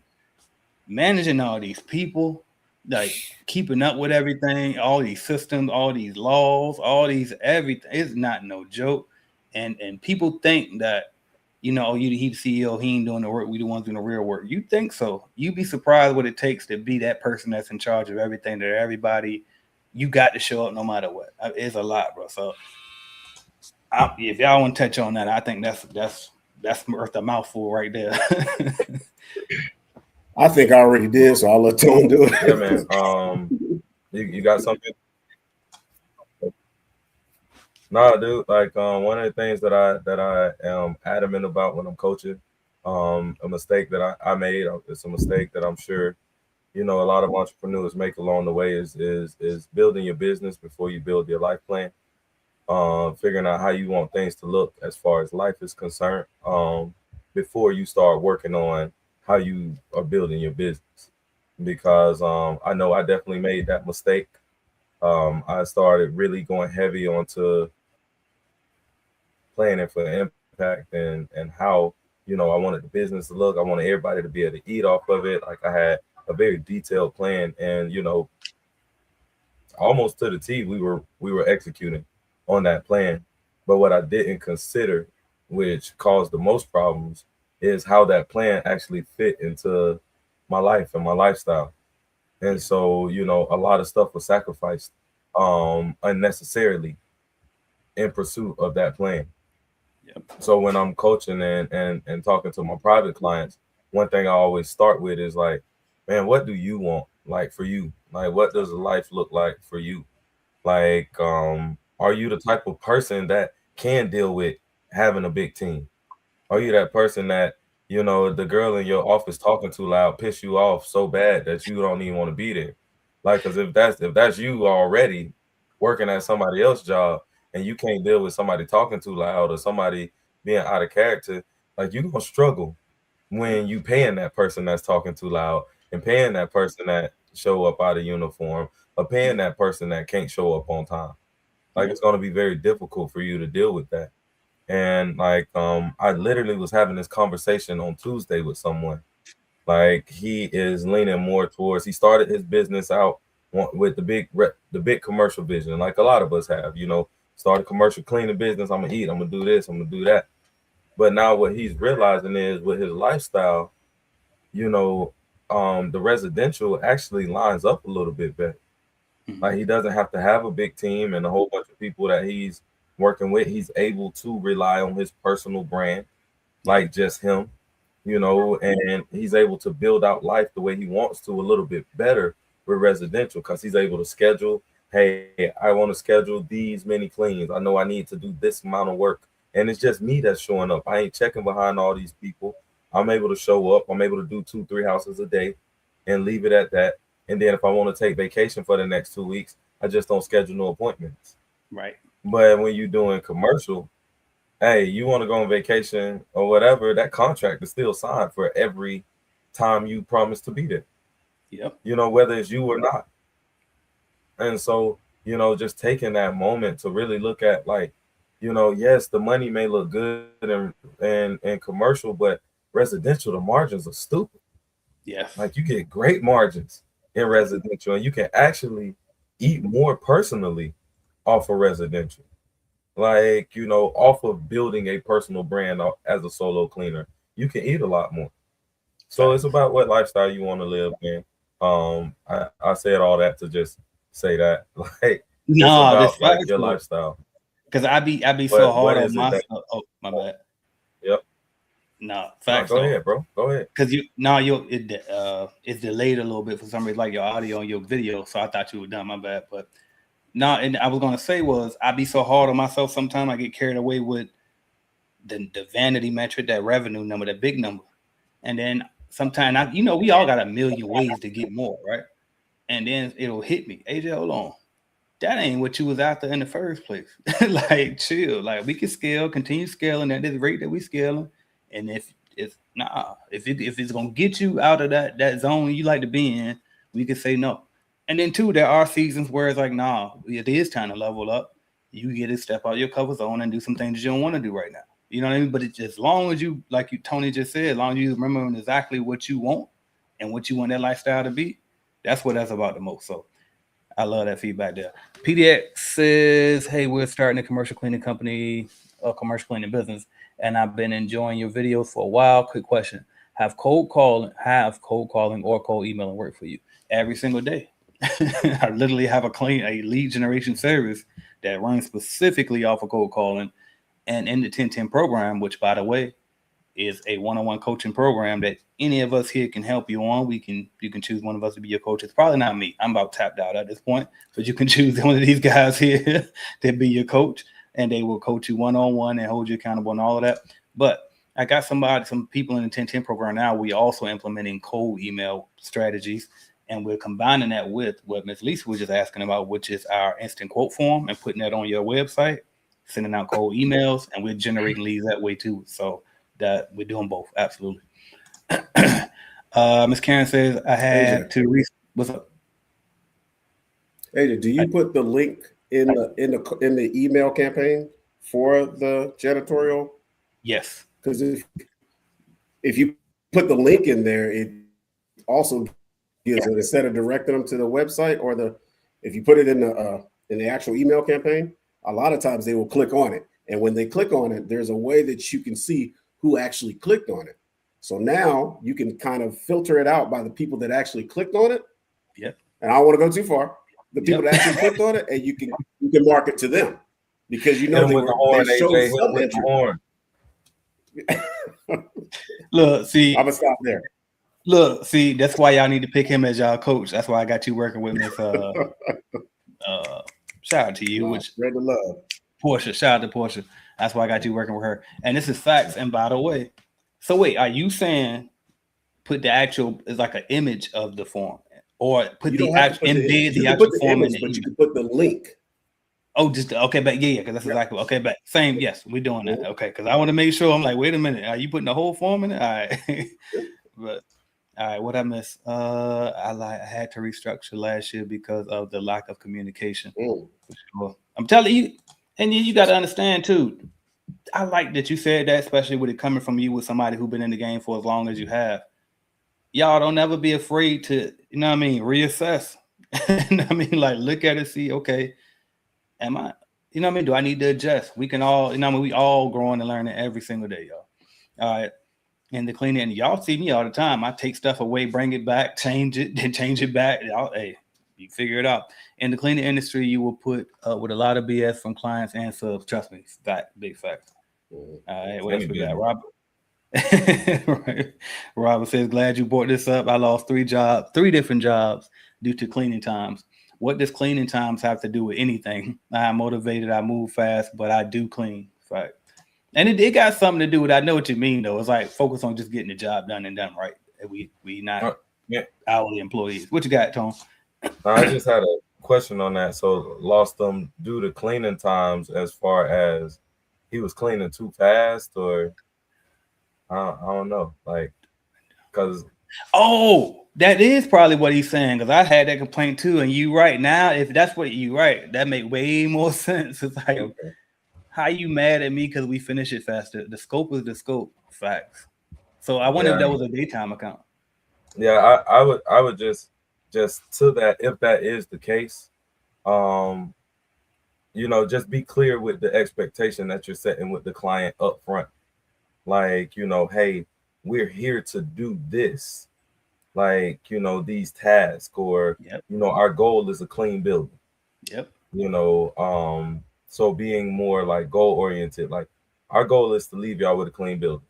Managing all these people, like keeping up with everything, all these systems, all these laws, all these everything, it's not no joke. And people think that, you know, he the CEO, he ain't doing the work, we the ones doing the real work. You think so? You'd be surprised what it takes to be that person that's in charge of everything, that everybody, you got to show up no matter what. It's a lot, bro. So if y'all want to touch on that, I think that's worth a mouthful right there. I think I already did, so I'll let Tone do it. Yeah, man. You got something? Nah, dude. Like one of the things that I am adamant about when I'm coaching, a mistake that I made. It's a mistake that I'm sure, you know, a lot of entrepreneurs make along the way is building your business before you build your life plan. Figuring out how you want things to look as far as life is concerned, before you start working on how you are building your business. Because I know I definitely made that mistake. I started really going heavy onto planning for impact and how, you know, I wanted the business to look. I wanted everybody to be able to eat off of it. Like I had a very detailed plan, and you know, almost to the T, we were executing on that plan. But what I didn't consider, which caused the most problems, is how that plan actually fit into my life and my lifestyle. And so, you know, a lot of stuff was sacrificed unnecessarily in pursuit of that plan. Yep. So when I'm coaching and talking to my private clients, one thing I always start with is like, man, what do you want? Like for you, like what does life look like for you? Like, are you the type of person that can deal with having a big team? Are you that person that, you know, the girl in your office talking too loud piss you off so bad that you don't even want to be there? Like, because if that's you already working at somebody else's job and you can't deal with somebody talking too loud or somebody being out of character, like you're gonna struggle when you paying that person that's talking too loud and paying that person that show up out of uniform or paying that person that can't show up on time. Like it's gonna be very difficult for you to deal with that. And like I literally was having this conversation on Tuesday with someone. Like he is leaning more towards, he started his business out with the big commercial vision, like a lot of us have, you know, start a commercial cleaning business. I'm gonna eat, I'm gonna do this, I'm gonna do that. But now what he's realizing is with his lifestyle, you know, the residential actually lines up a little bit better. Like he doesn't have to have a big team and a whole bunch of people that he's working with. He's able to rely on his personal brand, like just him, you know, and he's able to build out life the way he wants to a little bit better with residential because he's able to schedule, hey, I want to schedule these many cleans. I know I need to do this amount of work. And it's just me that's showing up. I ain't checking behind all these people. I'm able to show up. I'm able to do 2-3 houses a day and leave it at that. And then if I want to take vacation for the next 2 weeks, I just don't schedule no appointments. Right. But when you're doing commercial, hey, you want to go on vacation or whatever, that contract is still signed for every time you promise to be there. Yep. You know, whether it's you or not. And so, you know, just taking that moment to really look at like, you know, yes, the money may look good and commercial, but residential, the margins are stupid. Yes. Like you get great margins in residential, and you can actually eat more personally off of residential. Like, you know, off of building a personal brand as a solo cleaner, you can eat a lot more. So it's about what lifestyle you want to live, man. I said all that to just say that, like, no, it's about like your lifestyle. Because I be so hard on myself. Oh, my bad. Yep. No, facts. No, go ahead, bro. Go ahead. Because it's delayed a little bit for some reason, like your audio and your video. So I thought you were done. My bad. But No, and I was gonna say was I be so hard on myself sometimes I get carried away with the vanity metric, that revenue number, that big number. And then sometimes we all got a million ways to get more, right? And then it'll hit me. AJ, hold on. That ain't what you was after in the first place. Like, chill. Like, we can scale, continue scaling at this rate that we scaling. And if it's gonna get you out of that zone you like to be in, we can say no. And then two, there are seasons where it's like, nah, it is time to level up. You get to step out your comfort zone and do some things you don't want to do right now. You know what I mean? But it's as long as you, like Tony just said, as long as you remember exactly what you want and what you want that lifestyle to be, that's what that's about the most. So I love that feedback there. PDX says, hey, we're starting a commercial cleaning company, a commercial cleaning business, and I've been enjoying your videos for a while. Quick question. Have cold calling or cold emailing work for you? Every single day. I literally have a lead generation service that runs specifically off of cold calling. And in the 10-10 program, which, by the way, is a one-on-one coaching program that any of us here can help you on. You can choose one of us to be your coach. It's probably not me. I'm about tapped out at this point, but you can choose one of these guys here to be your coach, and they will coach you one-on-one and hold you accountable and all of that. But I got some people in the 10-10 program now. We also implementing cold email strategies, and we're combining that with what Ms. Lisa was just asking about, which is our instant quote form, and putting that on your website, sending out cold emails, and we're generating leads that way too. So that we're doing both. Absolutely. Miss Karen says, I had to what's up? AJ, do you put the link in the email campaign for the janitorial? Yes. Because if you put the link in there, it also gives it, instead of directing them to the website if you put it in the actual email campaign, a lot of times they will click on it. And when they click on it, there's a way that you can see who actually clicked on it. So now you can kind of filter it out by the people that actually clicked on it. Yep. And I don't want to go too far. The people that actually clicked on it, and you can market to them because they showed some interest. Look, see, I'm gonna stop there. Look, see, that's why y'all need to pick him as y'all coach. That's why I got you working with Miss shout out to you, which Red love. Portia. Shout out to Portia. That's why I got you working with her. And this is facts. And by the way, so wait, are you saying put the actual is like an image of the form, or put the actual embed the actual form in the but you can put the link. Oh, just okay, but yeah, because that's exactly okay. But same, yes, we're doing that. Okay, because I want to make sure. I'm like, wait a minute, are you putting the whole form in it? All right, but. All right, what I missed? I had to restructure last year because of the lack of communication. For sure. I'm telling you, and you got to understand too. I like that you said that, especially with it coming from you with somebody who's been in the game for as long as you have. Y'all don't ever be afraid to, you know what I mean, reassess. You know what I mean, like look at it, see, okay, am I, you know what I mean? Do I need to adjust? We can all, you know what I mean, we all growing and learning every single day, y'all. All right. And the cleaning, and y'all see me all the time. I take stuff away, bring it back, change it, then change it back. Hey, you figure it out. In the cleaning industry, you will put with a lot of BS from clients and subs. Trust me, fact, big fact. All right, what else we got? Robert. Right. Robert says, glad you brought this up. I lost three different jobs due to cleaning times. What does cleaning times have to do with anything? I'm motivated, I move fast, but I do clean. Fact. And it got something to do with, I know what you mean, though. It's like focus on just getting the job done and done right. We not hourly employees. What you got, Tom? I just had a question on that. So lost them due to cleaning times, as far as he was cleaning too fast, or I don't know, like, because that is probably what he's saying, because I had that complaint too. And you right now, if that's what you right, that make way more sense. It's like, okay. How you mad at me because we finish it faster? The scope is the scope. Facts. So I wonder if that was a daytime account. Yeah, I would just to that, if that is the case, just be clear with the expectation that you're setting with the client up front. Like, hey, we're here to do this, like, these tasks, or our goal is a clean building. Yep. So being more like goal oriented, like our goal is to leave y'all with a clean building.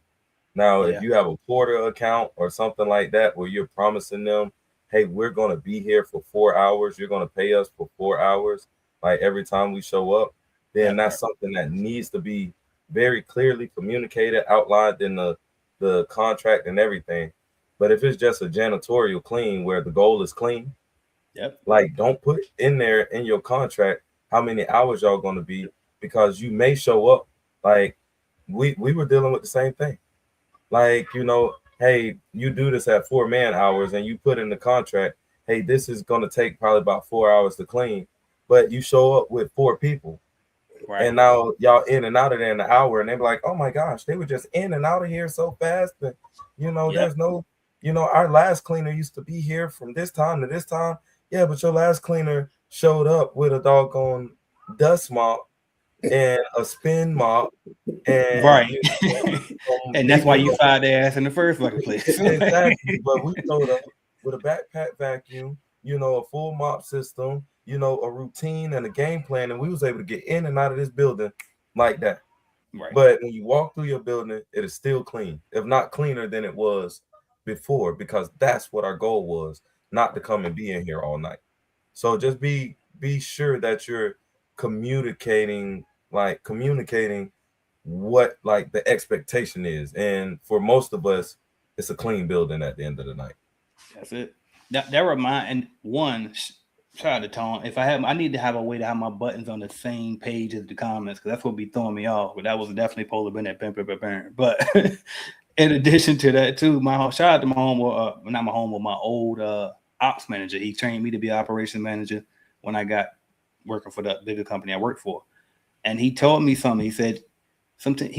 Now, if you have a porter account or something like that, where you're promising them, hey, we're going to be here for 4 hours, you're going to pay us for 4 hours. like every time we show up, then that's something that needs to be very clearly communicated, outlined in the contract and everything. But if it's just a janitorial clean where the goal is clean, like don't put in there in your contract how many hours y'all going to be, because you may show up like we were dealing with the same thing. Like, you know, hey, you do this at 4 man hours and you put in the contract, hey, this is going to take probably about 4 hours to clean, but you show up with 4 people. Right. And now y'all in and out of there in an hour, and they're like, oh my gosh, they were just in and out of here so fast that, you know, there's no, you know, our last cleaner used to be here from this time to this time. Yeah, but your last cleaner showed up with a doggone dust mop and a spin mop. And, right. You know, and that's why you fired their ass in the first fucking place. Exactly. But we showed up with a backpack vacuum, you know, a full mop system, you know, a routine and a game plan, and we was able to get in and out of this building like that. Right. But when you walk through your building, it is still clean, if not cleaner than it was before, because that's what our goal was, not to come and be in here all night. So just be sure that you're communicating what like the expectation is. And for most of us, it's a clean building at the end of the night. That's it. That remind, and one, shout out to Tone. If I need to have a way to have my buttons on the same page as the comments, because that's what be throwing me off. But that was definitely supposed to have been that. But in addition to that, too, shout out to my my old ops manager. He trained me to be an operations manager when I got working for the bigger company I worked for. And he told me something. He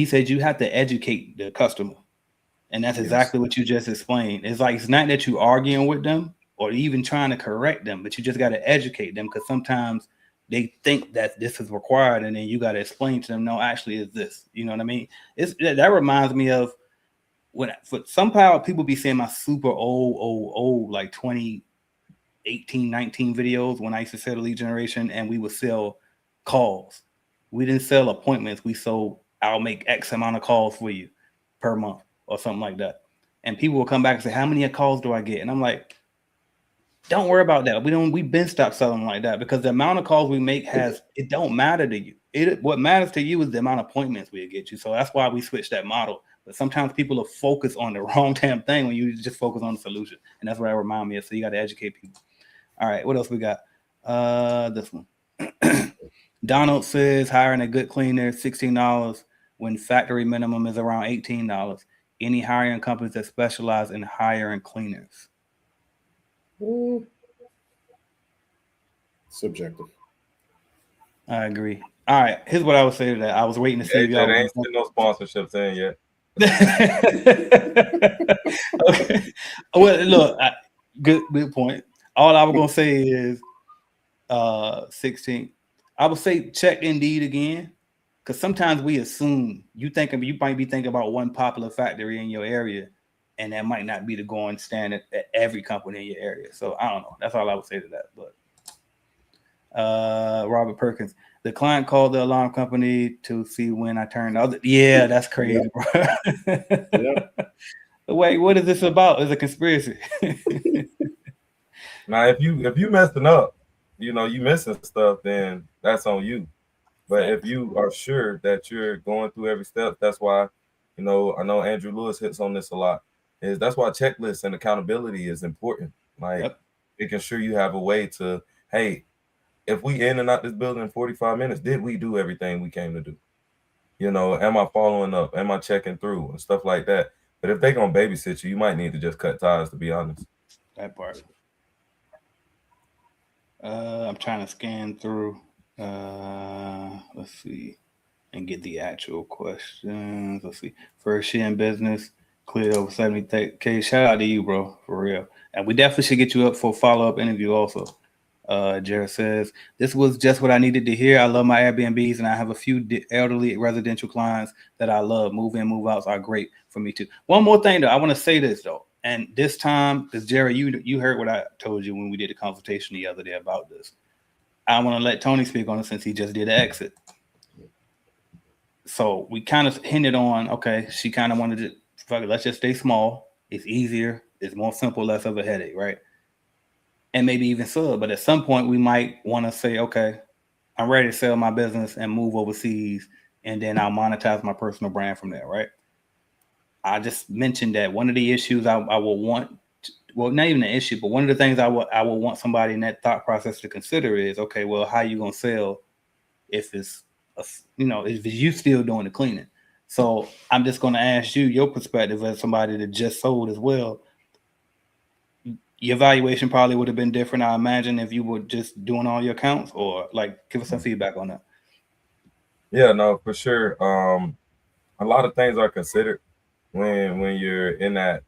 said you have to educate the customer. And that's exactly what you just explained. It's like, it's not that you're arguing with them or even trying to correct them, but you just got to educate them, because sometimes they think that this is required, and then you got to explain to them, no, actually is this. You know what I mean? That reminds me of somehow people be saying my super old, like 2018, 19 videos when I used to sell the lead generation, and we would sell calls. We didn't sell appointments. We sold, I'll make X amount of calls for you per month or something like that. And people will come back and say, how many calls do I get? And I'm like, don't worry about that. We've been stopped selling like that, because the amount of calls we make it don't matter to you. What matters to you is the amount of appointments we get you. So that's why we switched that model. But sometimes people are focused on the wrong damn thing when you just focus on the solution. And that's what that reminds me of. So you got to educate people. All right, what else we got? This one. Donald says hiring a good cleaner, $16 when factory minimum is around $18. Any hiring companies that specialize in hiring cleaners? Subjective. I agree. All right, here's what I would say to that. I was waiting to see if y'all ain't no sponsorships in yet. Okay. Well, look, good point. All I was gonna say is 16. I would say check Indeed again, because sometimes we assume you might be thinking about one popular factory in your area, and that might not be the going standard at every company in your area. So I don't know. That's all I would say to that. But Robert Perkins, the client called the alarm company to see when I turned other. Yeah, that's crazy, bro. Yep. Wait, what is this about? It's a conspiracy. Now, if you messing up, you know, you missing stuff, then that's on you. But if you are sure that you're going through every step, that's why, you know, I know Andrew Lewis hits on this a lot. That's why checklists and accountability is important. Like making sure you have a way to, hey, if we in and out this building in 45 minutes, did we do everything we came to do? You know, am I following up? Am I checking through and stuff like that? But if they're gonna babysit you, you might need to just cut ties, to be honest. That part. I'm trying to scan through. Let's see, and get the actual questions. Let's see. First year in business, cleared over 70K. Shout out to you, bro, for real. And we definitely should get you up for a follow-up interview also. Jared says, this was just what I needed to hear. I love my Airbnbs, and I have a few elderly residential clients that I love. Move-in, move-outs are great for me too. One more thing, though. I want to say this, though. And this time, because Jared, you heard what I told you when we did the consultation the other day about this. I want to let Tony speak on it since he just did an exit. So we kind of hinted on, okay, she kind of wanted to, fuck it, let's just stay small. It's easier. It's more simple, less of a headache, right? And maybe even sub. But at some point, we might want to say, okay, I'm ready to sell my business and move overseas, and then I'll monetize my personal brand from there, right? I just mentioned that one of the issues I will want, well, not even an issue, but one of the things I will want somebody in that thought process to consider is, okay, well, how you gonna sell if it's if it's you still doing the cleaning? So I'm just gonna ask you your perspective as somebody that just sold as well. Your valuation probably would have been different, I imagine, if you were just doing all your accounts, or like give us some feedback on that. Yeah, no, for sure. A lot of things are considered when you're in that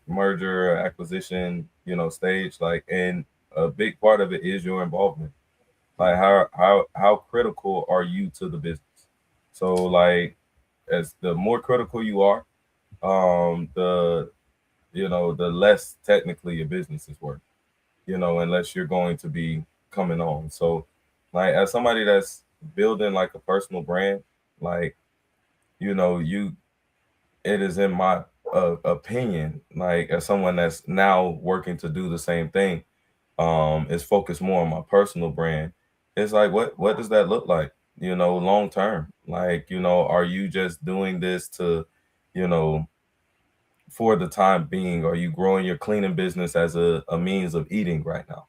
merger or acquisition, stage. Like, and a big part of it is your involvement. Like, how critical are you to the business? So, like, as the more critical you are, the the less technically your business is worth. Unless you're going to be coming on. So, like, as somebody that's building like a personal brand, like, you it is in my opinion, like, as someone that's now working to do the same thing, is focused more on my personal brand. It's like, what does that look like, long term? Like, are you just doing this to, you know for the time being? Are you growing your cleaning business as a means of eating right now?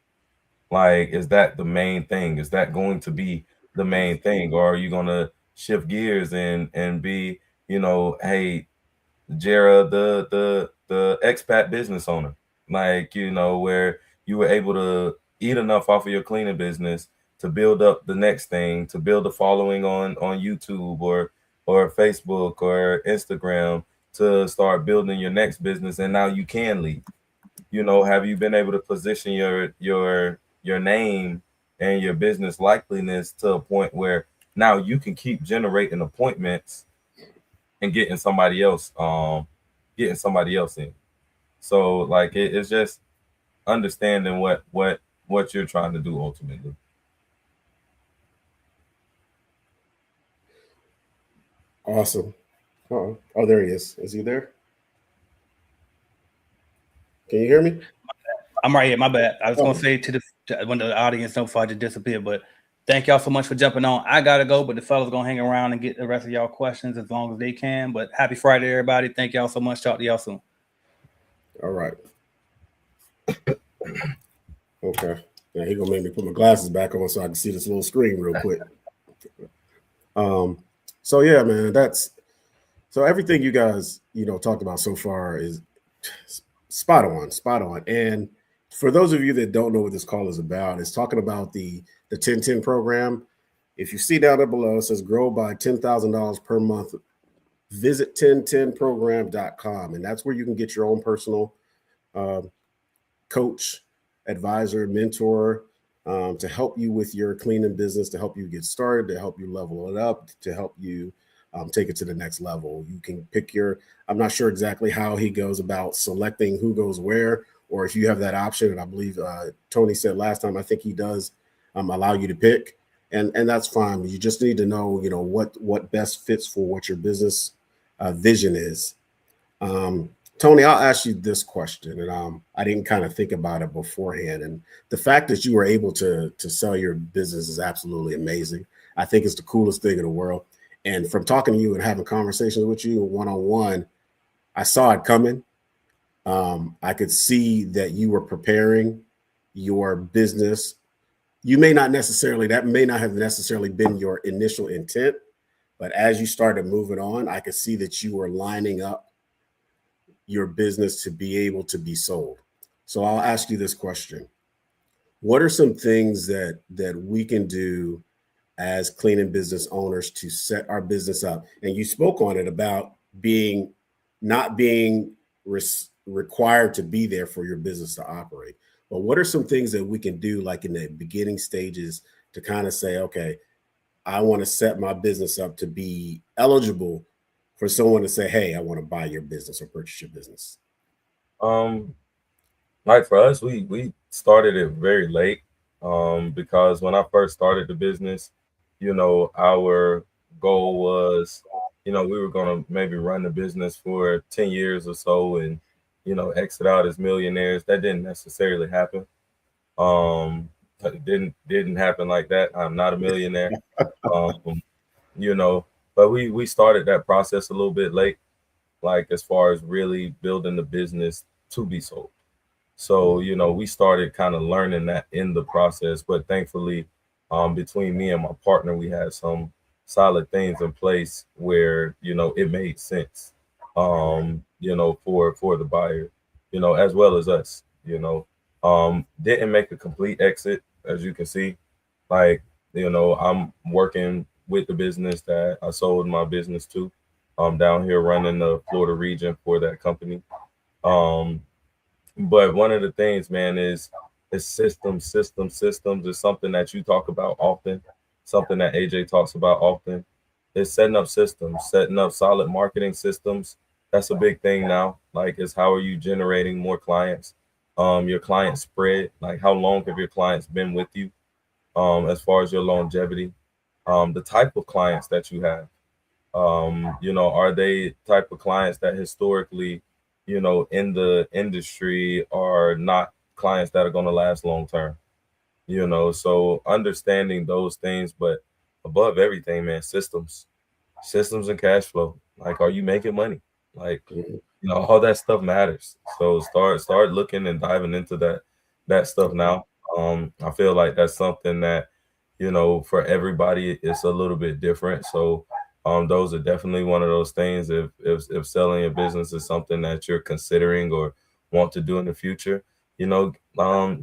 Like, is that the main thing? Is that going to be the main thing? Or are you gonna shift gears and be, hey, Jera, the expat business owner, like, where you were able to eat enough off of your cleaning business to build up the next thing, to build a following on YouTube or Facebook or Instagram, to start building your next business, and now you can lead. Have you been able to position your name and your business likeliness to a point where now you can keep generating appointments and getting somebody else in? So, like, it's just understanding what you're trying to do ultimately. Awesome. Oh, there he is. Is he there? Can you hear me? I'm right here. My bad. I was gonna say when the audience don't far to disappear, but thank y'all so much for jumping on. I gotta go, but the fellas gonna hang around and get the rest of y'all questions as long as they can. But happy Friday, everybody. Thank y'all so much. Talk to y'all soon. All right. Okay. Yeah, he gonna make me put my glasses back on so I can see this little screen real quick. So yeah, man, so everything you guys talked about so far is spot on. And for those of you that don't know what this call is about, it's talking about the 10-10 program. If you see down there below, it says grow by $10,000 per month. Visit 1010program.com, and that's where you can get your own personal coach, advisor, mentor, to help you with your cleaning business, to help you get started, to help you level it up, to help you take it to the next level. You can pick I'm not sure exactly how he goes about selecting who goes where, or if you have that option. And I believe Tony said last time, I think he does allow you to pick, and that's fine. You just need to know, what best fits for what your business vision is. Tony, I'll ask you this question, and I didn't kind of think about it beforehand. And the fact that you were able to sell your business is absolutely amazing. I think it's the coolest thing in the world. And from talking to you and having conversations with you one-on-one, I saw it coming. I could see that you were preparing your business. That may not have necessarily been your initial intent, but as you started moving on, I could see that you were lining up your business to be able to be sold. So I'll ask you this question. What are some things that we can do as cleaning business owners to set our business up? And you spoke on it about not being required to be there for your business to operate. But what are some things that we can do, like in the beginning stages, to kind of say, okay, I want to set my business up to be eligible for someone to say, hey, I want to buy your business or purchase your business? Like, for us, we started it very late, because when I first started the business, our goal was, we were going to maybe run the business for 10 years or so and, exit out as millionaires. That didn't necessarily happen. It didn't happen like that. I'm not a millionaire. You know, but we started that process a little bit late, like as far as really building the business to be sold. So, you know, we started kind of learning that in the process, but thankfully, between me and my partner, we had some solid things in place where, you know, it made sense, you know, for the buyer, you know, as well as us, you know, didn't make a complete exit, as you can see. Like, you know, I'm working with the business that I sold my business to. I'm down here running the Florida region for that company. Um, but one of the things, man, is systems is something that you talk about often, something that AJ talks about often. Is setting up systems, setting up solid marketing systems. That's a big thing now. Like, is how are you generating more clients? Your client spread, like how long have your clients been with you? As far as your longevity, the type of clients that you have. You know, are they type of clients that historically, you know, in the industry are not clients that are going to last long term? You know, so understanding those things, but above everything, man, systems and cash flow. Like, are you making money? Like, Mhm. you know, all that stuff matters. So start looking and diving into that stuff now. I feel like that's something that, you know, for everybody it's a little bit different. So those are definitely one of those things. If selling your business is something that you're considering or want to do in the future, you know,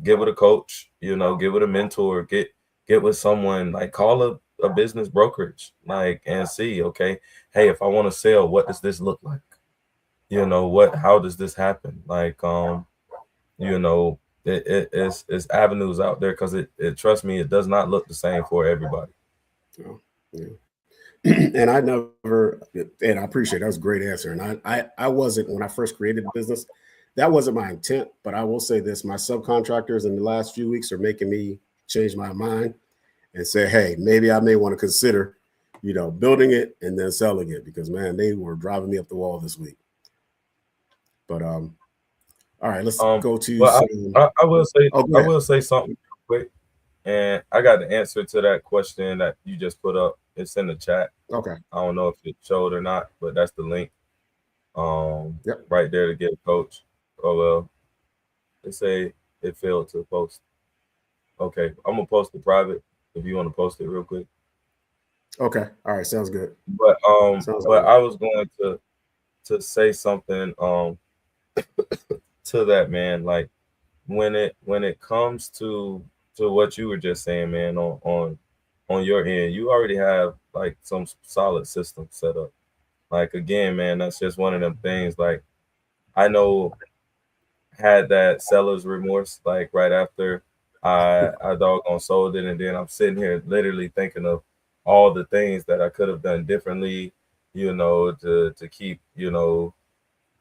get with a coach, you know, get with a mentor, get with someone, like call a business brokerage, like, and see, okay, hey, if I want to sell, what does this look like? You know, how does this happen? Like, you know, it's avenues out there, because it trust me, it does not look the same for everybody. Oh, yeah. And I never, and I appreciate that was a great answer. And I wasn't, when I first created the business, that wasn't my intent. But I will say this: my subcontractors in the last few weeks are making me change my mind and say, hey, maybe I may want to consider, you know, building it and then selling it, because man, they were driving me up the wall this week. But all right, let's go to Well, some. I will say, Oh, go I ahead. will say something quick, and I got the answer to that question that you just put up. It's in the chat. Okay. I don't know if it showed or not, but that's the link. Yep. Right there to get a coach. Oh well, they say it failed to post. Okay, I'm gonna post it private if you want to post it real quick. Okay. All right. Sounds good. But Sounds but good. I was going to say something to that, man. Like, when it comes to what you were just saying, man, on your end, you already have like some solid systems set up. Like, again, man, that's just one of them things. Like, I know, had that seller's remorse, like right after I doggone sold it, and then I'm sitting here literally thinking of all the things that I could have done differently, you know, to keep, you know,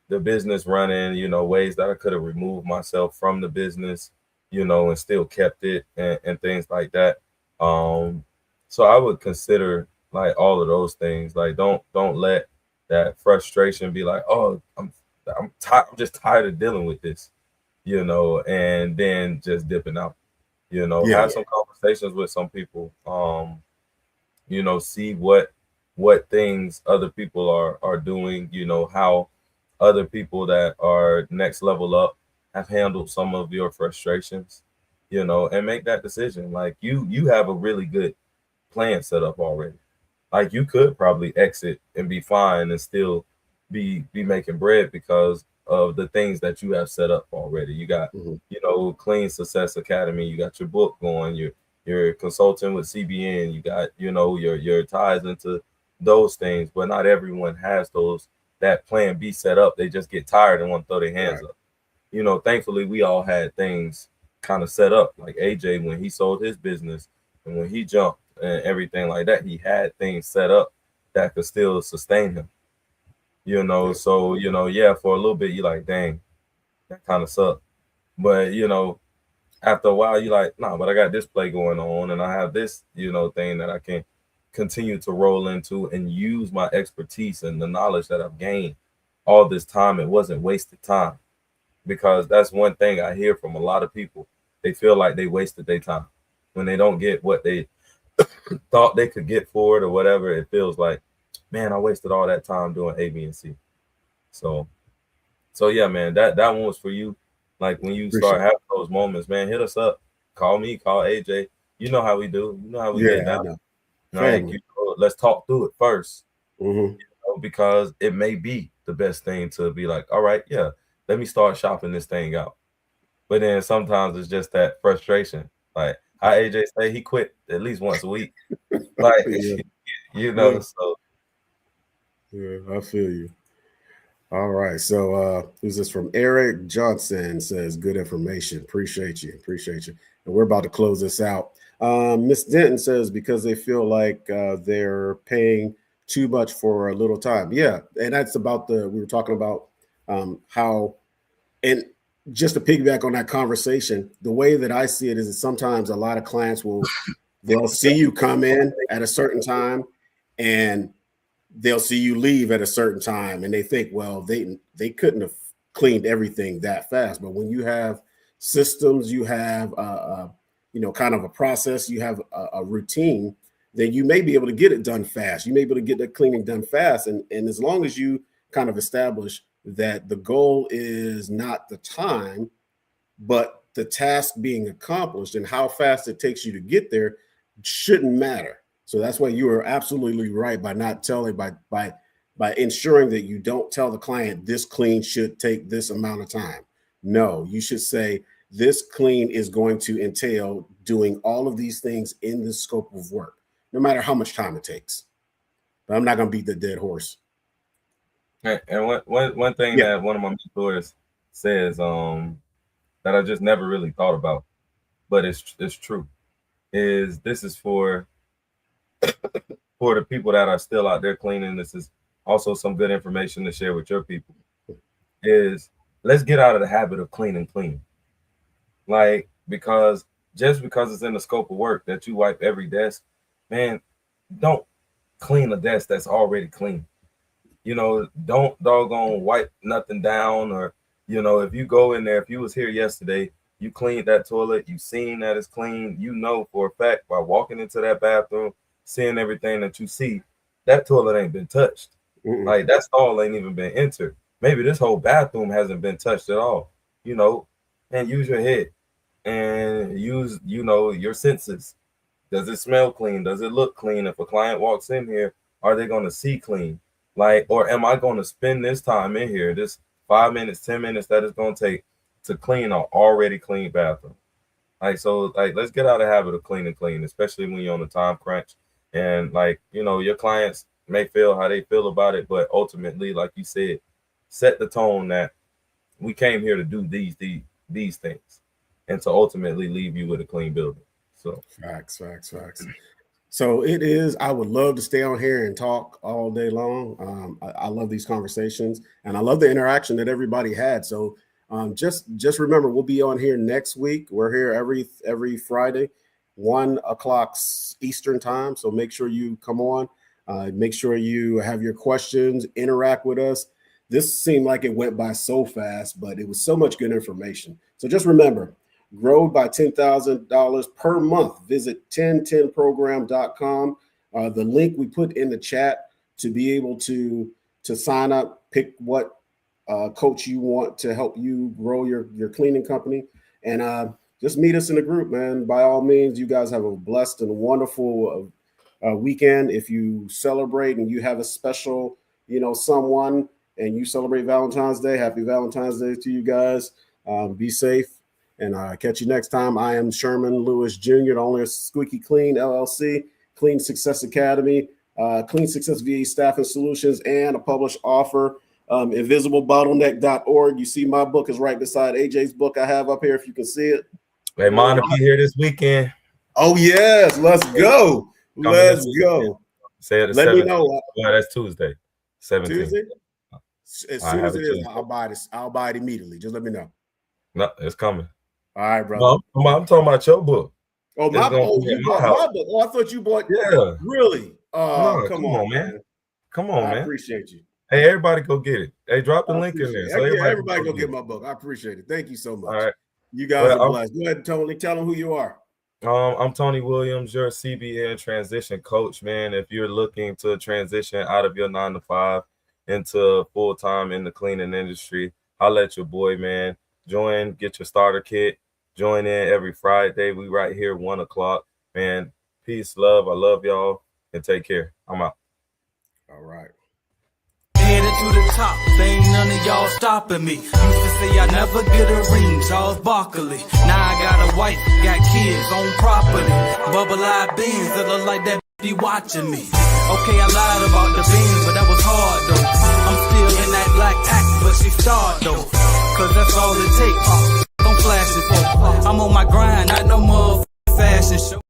the business running, you know, ways that I could have removed myself from the business, you know, and still kept it, and things like that. So I would consider like all of those things. Like, don't let that frustration be like, oh, I'm tired, I'm just tired of dealing with this, you know, and then just dipping out. You know, Yeah. have some conversations with some people. You know, see what things other people are doing, you know, how other people that are next level up have handled some of your frustrations, you know, and make that decision. Like, you have a really good plan set up already. Like, you could probably exit and be fine and still be making bread because of the things that you have set up already. You got, Mhm. you know, Clean Success Academy, you got your book going, you're consulting with CBN, you got, you know, your ties into those things, but not everyone has that plan B set up. They just get tired and want to throw their hands Right. up. You know, thankfully we all had things kind of set up. Like AJ, when he sold his business and when he jumped and everything like that, he had things set up that could still sustain him. You know, Yeah. so, you know, yeah, for a little bit you're like, dang, that kind of sucked. But, you know, after a while you're like, nah, but I got this play going on, and I have this, you know, thing that I can continue to roll into and use my expertise and the knowledge that I've gained all this time. It wasn't wasted time, because that's one thing I hear from a lot of people. They feel like they wasted their time. when they don't get what they thought they could get for it or whatever, it feels like, man, I wasted all that time doing A, B, and C. So yeah, man, that one was for you. Like when you start having those moments, man, hit us up. Call me, call AJ. You know how we do. You know how we get down. Like, let's talk through it first. Because it may be the best thing to be like, all right, yeah, let me start shopping this thing out. But then sometimes it's just that frustration. Like how AJ say he quit at least once a week. Like, you know, so. Yeah, I feel you. All right. So who's this from? Eric Johnson says, good information. Appreciate you. And we're about to close this out. Miss Denton says, because they feel like they're paying too much for a little time. Yeah. And that's about we were talking about how, and just to piggyback on that conversation, the way that I see it is that sometimes a lot of clients they'll see you come in at a certain time and they'll see you leave at a certain time, and they think, well, they couldn't have cleaned everything that fast. But when you have systems, you have kind of a process, you have a routine, then you may be able to get it done fast. You may be able to get the cleaning done fast, and as long as you kind of establish that the goal is not the time, but the task being accomplished, and how fast it takes you to get there shouldn't matter. So that's why you are absolutely right by not telling, by ensuring that you don't tell the client this clean should take this amount of time. No, you should say this clean is going to entail doing all of these things in the scope of work, no matter how much time it takes. But I'm not going to beat the dead horse. And one thing that one of my mentors says that I just never really thought about, but it's true, is this is for the people that are still out there cleaning. This is also some good information to share with your people, is let's get out of the habit of clean. Like, because just because it's in the scope of work that you wipe every desk, man, don't clean a desk that's already clean. You know, don't doggone wipe nothing down. Or, you know, if you go in there, if you was here yesterday, you cleaned that toilet, you seen that it's clean, you know for a fact by walking into that bathroom, seeing everything that you see, that toilet ain't been touched. Like that stall ain't even been entered. Maybe this whole bathroom hasn't been touched at all. You know, and use your head and use, you know, your senses. Does it smell clean? Does it look clean? If a client walks in here, are they going to see clean? Like, or am I going to spend this time in here, this 5 minutes, 10 minutes that it's going to take to clean an already clean bathroom? Like, so, like, let's get out of the habit of clean, especially when you're on a time crunch. And, like, you know, your clients may feel how they feel about it, but ultimately, like you said, set the tone that we came here to do these things and to ultimately leave you with a clean building. So facts. So it is, I would love to stay on here and talk all day long. I love these conversations, and I love the interaction that everybody had. So just remember, we'll be on here next week. We're here every Friday, 1 o'clock Eastern time. So make sure you come on. Make sure you have your questions, interact with us. This seemed like it went by so fast, but it was so much good information. So just remember, grow by $10,000 per month. Visit 1010program.com. The link we put in the chat to be able to sign up, pick what coach you want to help you grow your cleaning company, and just meet us in the group, man. By all means, you guys have a blessed and wonderful weekend. If you celebrate and you have a special, someone, and you celebrate Valentine's Day, happy Valentine's Day to you guys. Be safe, and catch you next time. I am Sherman Lewis Jr., the owner of Squeaky Clean LLC, Clean Success Academy, Clean Success VA Staffing Solutions, and a published author, invisibleBottleneck.org. You see my book is right beside AJ's book I have up here, if you can see it. Hey, Mon, be here this weekend. Oh, yes. Let's go. Let's go. Say it. Let me know. Yeah, that's Tuesday. 17th. Tuesday? As soon as it is, I'll buy this. I'll buy it immediately. Just let me know. No, it's coming. All right, brother. No, I'm talking about your book. Oh, you bought my book. Oh, I thought you bought. Yeah. Really? Oh, no, come on, man. Come on, man. I appreciate you. Hey, everybody go get it. Hey, drop the link in there. So everybody go get my book. I appreciate it. Thank you so much. All right. You guys are blessed. Go ahead, Tony. Tell them who you are. I'm Tony Williams, your CBN transition coach, man. If you're looking to transition out of your 9 to 5 into full-time in the cleaning industry, I'll let your boy, man. Join, get your starter kit. Join in every Friday. We right here, 1 o'clock. Man, peace, love. I love y'all, and take care. I'm out. All right. Headed to the top, there ain't none of y'all stopping me. Used to say I never get a ring, Charles Barkley. Now I got a wife, got kids, on property. Bubble-eyed beans that look like that be watching me. Okay, I lied about the beans, but that was hard though. I'm still in that black act, but she starred though. Cause that's all it takes. Don't flash it for. I'm on my grind, not no motherfucking fashion show.